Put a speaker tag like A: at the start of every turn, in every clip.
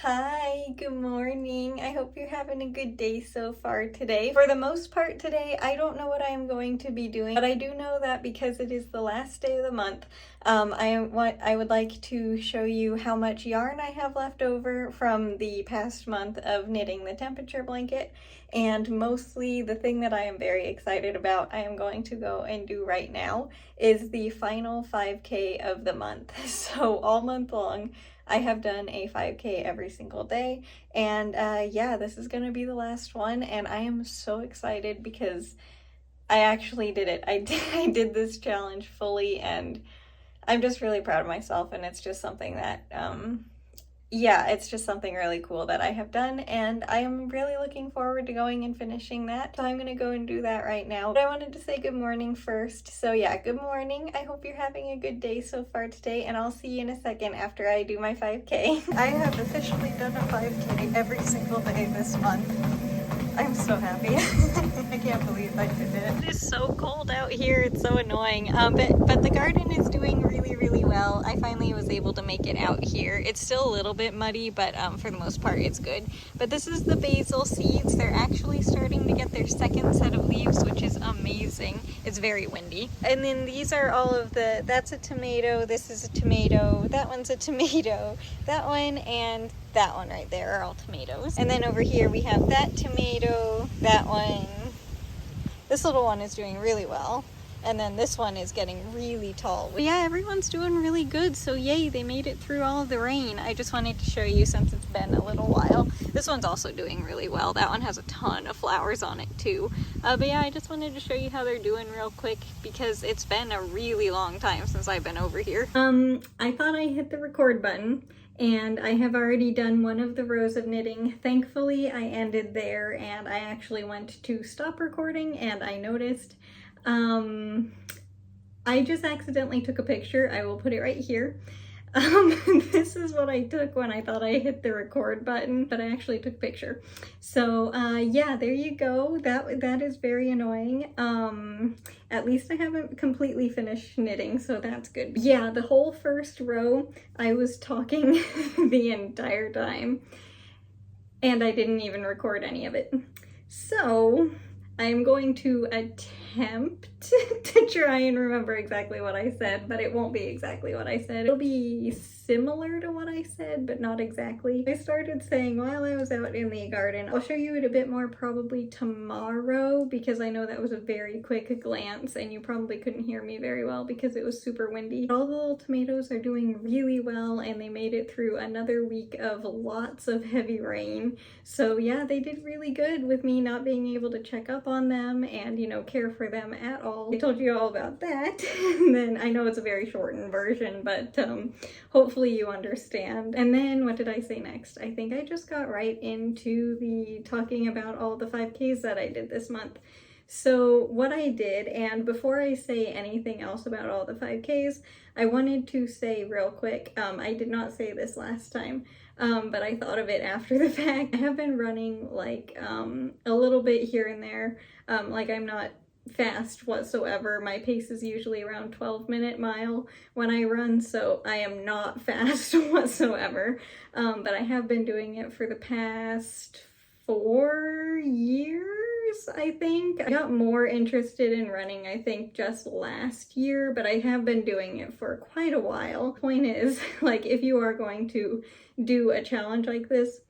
A: Hi, good morning. I hope you're having a good day so far today. For the most part today, I don't know what I am going to be doing, but I do know that because it is the last day of the month, I would like to show you how much yarn I have left over from the past month of knitting the temperature blanket. And mostly the thing that I am very excited about, I am going to go and do right now, is the final 5K of the month. So all month long, I have done a 5K every single day, and yeah, this is gonna be the last one, and I am so excited because I actually did it. I did this challenge fully, and I'm just really proud of myself, and it's just something that yeah, it's just something really cool that I have done, and I am really looking forward to going and finishing that. So I'm gonna go and do that right now. But I wanted to say good morning first. So yeah, good morning. I hope you're having a good day so far today, and I'll see you in a second after I do my 5K. I have officially done a 5K every single day this month. I'm so happy. I can't believe I did it. It is so cold out here. It's so annoying. But the garden is doing really well. I finally was able to make it out here. It's still a little bit muddy, but for the most part it's good. But this is the basil seeds. They're actually starting to get their second set of leaves, which is amazing. It's very windy. And then these are all of that's a tomato, this is a tomato, that one's a tomato, that one, and that one right there are all tomatoes. And then over here we have that tomato, that one. This little one is doing really well. And then this one is getting really tall. But yeah, everyone's doing really good. So yay, they made it through all of the rain. I just wanted to show you since it's been a little while. This one's also doing really well. That one has a ton of flowers on it too. But yeah, I just wanted to show you how they're doing real quick because it's been a really long time since I've been over here. I thought I hit the record button, and I have already done one of the rows of knitting. Thankfully, I ended there, and I actually went to stop recording, and I noticed I just accidentally took a picture. I will put it right here. This is what I took when I thought I hit the record button, but I actually took a picture. So yeah, there you go. That is very annoying. At least I haven't completely finished knitting, so that's good. Yeah, the whole first row, I was talking the entire time, and I didn't even record any of it. So I'm going to attempt to try and remember exactly what I said, but it won't be exactly what I said. It'll be similar to what I said, but not exactly. I started saying while I was out in the garden. I'll show you it a bit more probably tomorrow because I know that was a very quick glance and you probably couldn't hear me very well because it was super windy. All the little tomatoes are doing really well and they made it through another week of lots of heavy rain. So yeah, they did really good with me not being able to check up on them and, you know, care for them at all. I told you all about that. And then I know it's a very shortened version, but hopefully you understand. And then what did I say next? I think I just got right into the talking about all the 5Ks that I did this month. So what I did, and before I say anything else about all the 5Ks, I wanted to say real quick, I did not say this last time, but I thought of it after the fact. I have been running like a little bit here and there, like I'm not fast whatsoever. My pace is usually around 12-minute mile when I run, so I am not fast whatsoever. But I have been doing it for the past 4 years, I think. I got more interested in running, I think, just last year, but I have been doing it for quite a while. Point is, like, if you are going to do a challenge like this,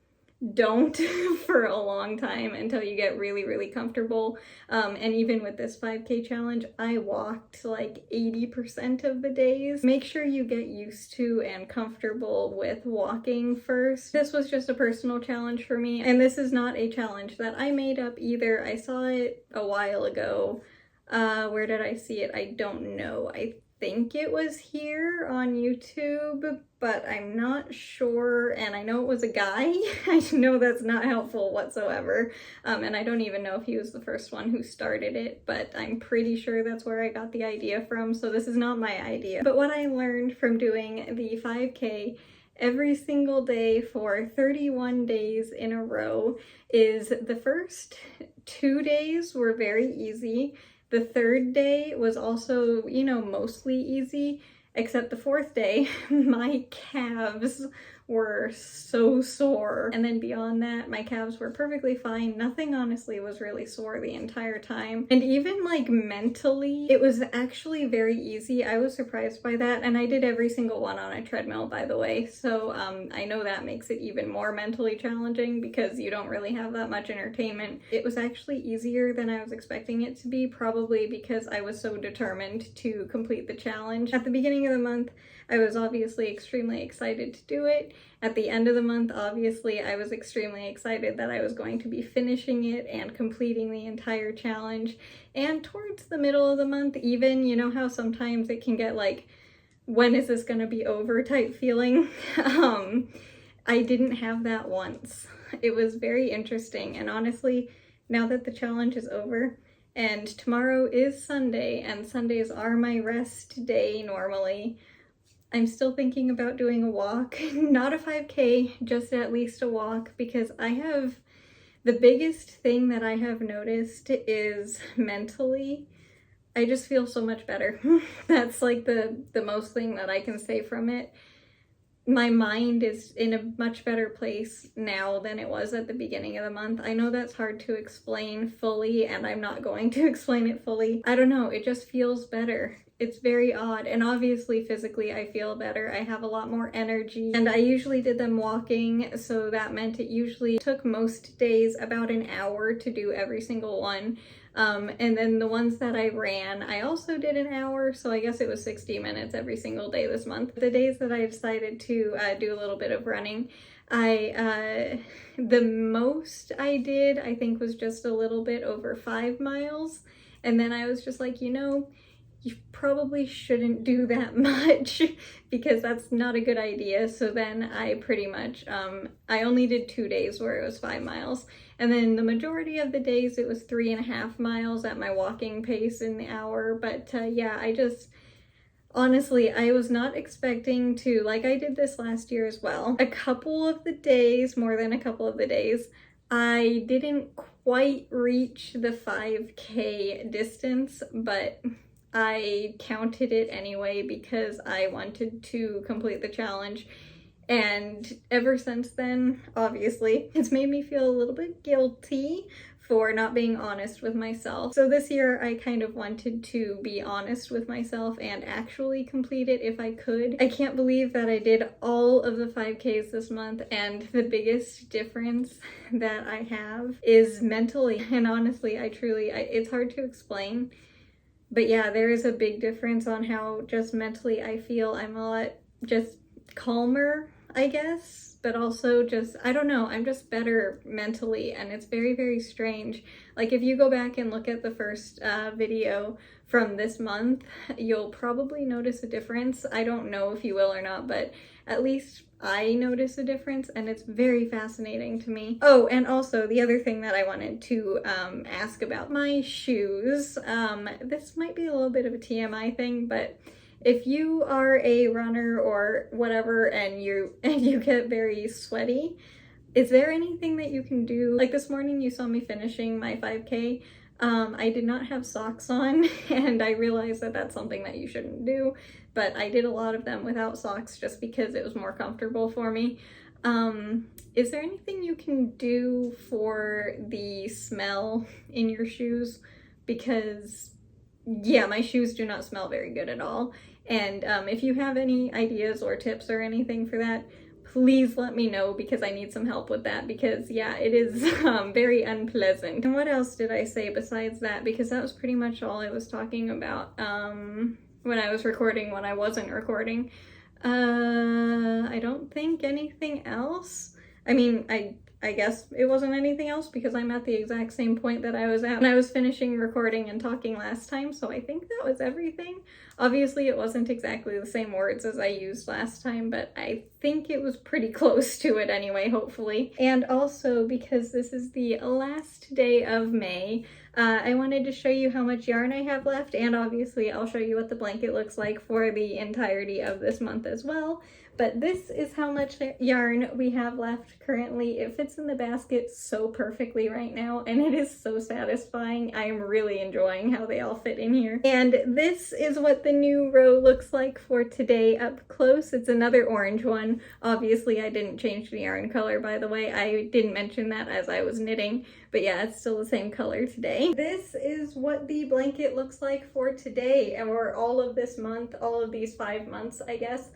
A: don't for a long time until you get really comfortable. And even with this 5K challenge, I walked like 80% of the days. Make sure you get used to and comfortable with walking first. This was just a personal challenge for me, and this is not a challenge that I made up either. I saw it a while ago. Where did I see it? I don't know. I think it was here on YouTube, but I'm not sure, and I know it was a guy. I know that's not helpful whatsoever, and I don't even know if he was the first one who started it, but I'm pretty sure that's where I got the idea from, so this is not my idea. But what I learned from doing the 5K every single day for 31 days in a row is the first 2 days were very easy. The third day was also, you know, mostly easy, except the fourth day, my calves were so sore. And then beyond that, my calves were perfectly fine. Nothing honestly was really sore the entire time. And even like mentally, it was actually very easy. I was surprised by that. And I did every single one on a treadmill, by the way. So I know that makes it even more mentally challenging because you don't really have that much entertainment. It was actually easier than I was expecting it to be, probably because I was so determined to complete the challenge. At the beginning of the month, I was obviously extremely excited to do it. At the end of the month, obviously, I was extremely excited that I was going to be finishing it and completing the entire challenge. And towards the middle of the month, even, you know how sometimes it can get like, when is this gonna be over type feeling? I didn't have that once. It was very interesting, and honestly, now that the challenge is over, and tomorrow is Sunday, and Sundays are my rest day normally, I'm still thinking about doing a walk. Not a 5K, just at least a walk, because the biggest thing that I have noticed is mentally, I just feel so much better. That's like the most thing that I can say from it. My mind is in a much better place now than it was at the beginning of the month. I know that's hard to explain fully, and I'm not going to explain it fully. I don't know, it just feels better. It's very odd, and obviously physically I feel better. I have a lot more energy, and I usually did them walking, so that meant it usually took most days about an hour to do every single one. And then the ones that I ran, I also did an hour, so I guess it was 60 minutes every single day this month. The days that I decided to do a little bit of running, the most I did, I think, was just a little bit over 5 miles. And then I was just like, you know, you probably shouldn't do that much because that's not a good idea. So then I pretty much, I only did 2 days where it was 5 miles. And then the majority of the days it was 3.5 miles at my walking pace in the hour. But yeah, honestly, I was not expecting to, like I did this last year as well. A couple of the days, more than a couple of the days, I didn't quite reach the 5K distance, but I counted it anyway because I wanted to complete the challenge. And ever since then, obviously, it's made me feel a little bit guilty for not being honest with myself. So this year I kind of wanted to be honest with myself and actually complete it if I could. I can't believe that I did all of the 5Ks this month, and the biggest difference that I have is mentally. And honestly, it's hard to explain. But yeah, there is a big difference on how just mentally I feel. I'm a lot just calmer, I guess, but also just, I don't know, I'm just better mentally, and it's very, very strange. Like if you go back and look at the first video from this month, you'll probably notice a difference. I don't know if you will or not, but at least I notice a difference, and it's very fascinating to me. Oh, and also the other thing that I wanted to ask about, my shoes. This might be a little bit of a TMI thing, but if you are a runner or whatever and you get very sweaty, is there anything that you can do? Like this morning you saw me finishing my 5K. I did not have socks on, and I realized that that's something that you shouldn't do, but I did a lot of them without socks just because it was more comfortable for me. Is there anything you can do for the smell in your shoes? Because yeah, my shoes do not smell very good at all. And if you have any ideas or tips or anything for that, please let me know, because I need some help with that, because yeah, it is very unpleasant. And what else did I say besides that? Because that was pretty much all I was talking about when I was recording, when I wasn't recording. I don't think anything else. I mean, I guess it wasn't anything else because I'm at the exact same point that I was at when I was finishing recording and talking last time, so I think that was everything. Obviously, it wasn't exactly the same words as I used last time, but I think it was pretty close to it anyway, hopefully. And also, because this is the last day of May, I wanted to show you how much yarn I have left, and obviously I'll show you what the blanket looks like for the entirety of this month as well. But this is how much yarn we have left currently. It fits in the basket so perfectly right now, and it is so satisfying. I am really enjoying how they all fit in here. And this is what the new row looks like for today up close. It's another orange one. Obviously, I didn't change the yarn color, by the way. I didn't mention that as I was knitting, but yeah, it's still the same color today. This is what the blanket looks like for today, or all of this month, all of these 5 months, I guess.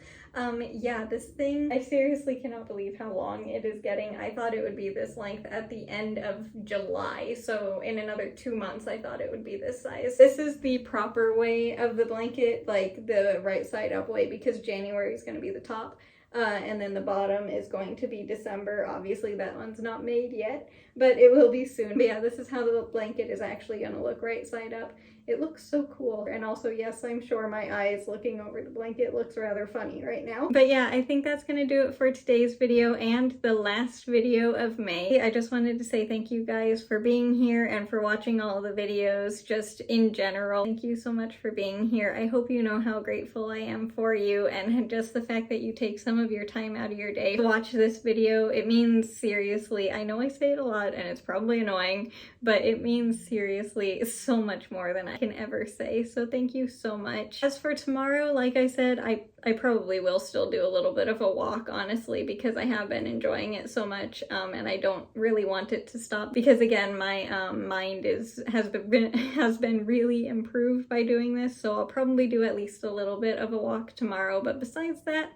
A: Yeah, this thing, I seriously cannot believe how long it is getting. I thought it would be this length at the end of July, so in another 2 months I thought it would be this size. This is the proper way of the blanket, like the right side up way, because January is going to be the top. And then the bottom is going to be December. Obviously that one's not made yet, but it will be soon. But yeah, this is how the blanket is actually going to look right side up. It looks so cool. And also, yes, I'm sure my eyes looking over the blanket looks rather funny right now. But yeah, I think that's going to do it for today's video and the last video of May. I just wanted to say thank you guys for being here and for watching all the videos just in general. Thank you so much for being here. I hope you know how grateful I am for you, and just the fact that you take some of your time out of your day to watch this video. It means seriously, I know I say it a lot and it's probably annoying, but it means seriously so much more than I can ever say. So thank you so much. As for tomorrow, like I said, I probably will still do a little bit of a walk, honestly, because I have been enjoying it so much, and I don't really want it to stop, because again, my mind has been really improved by doing this, so I'll probably do at least a little bit of a walk tomorrow. But besides that,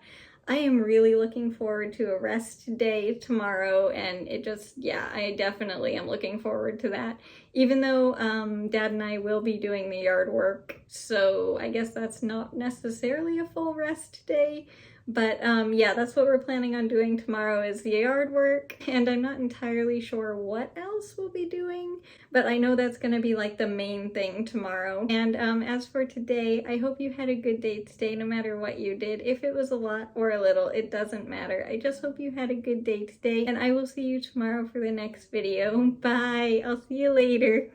A: I am really looking forward to a rest day tomorrow, and it just, yeah, I definitely am looking forward to that. Even though Dad and I will be doing the yard work, so I guess that's not necessarily a full rest day. But yeah, that's what we're planning on doing tomorrow, is the yard work, and I'm not entirely sure what else we'll be doing, but I know that's going to be like the main thing tomorrow. And as for today, I hope you had a good day today, no matter what you did. If it was a lot or a little, it doesn't matter. I just hope you had a good day today, and I will see you tomorrow for the next video. Bye! I'll see you later.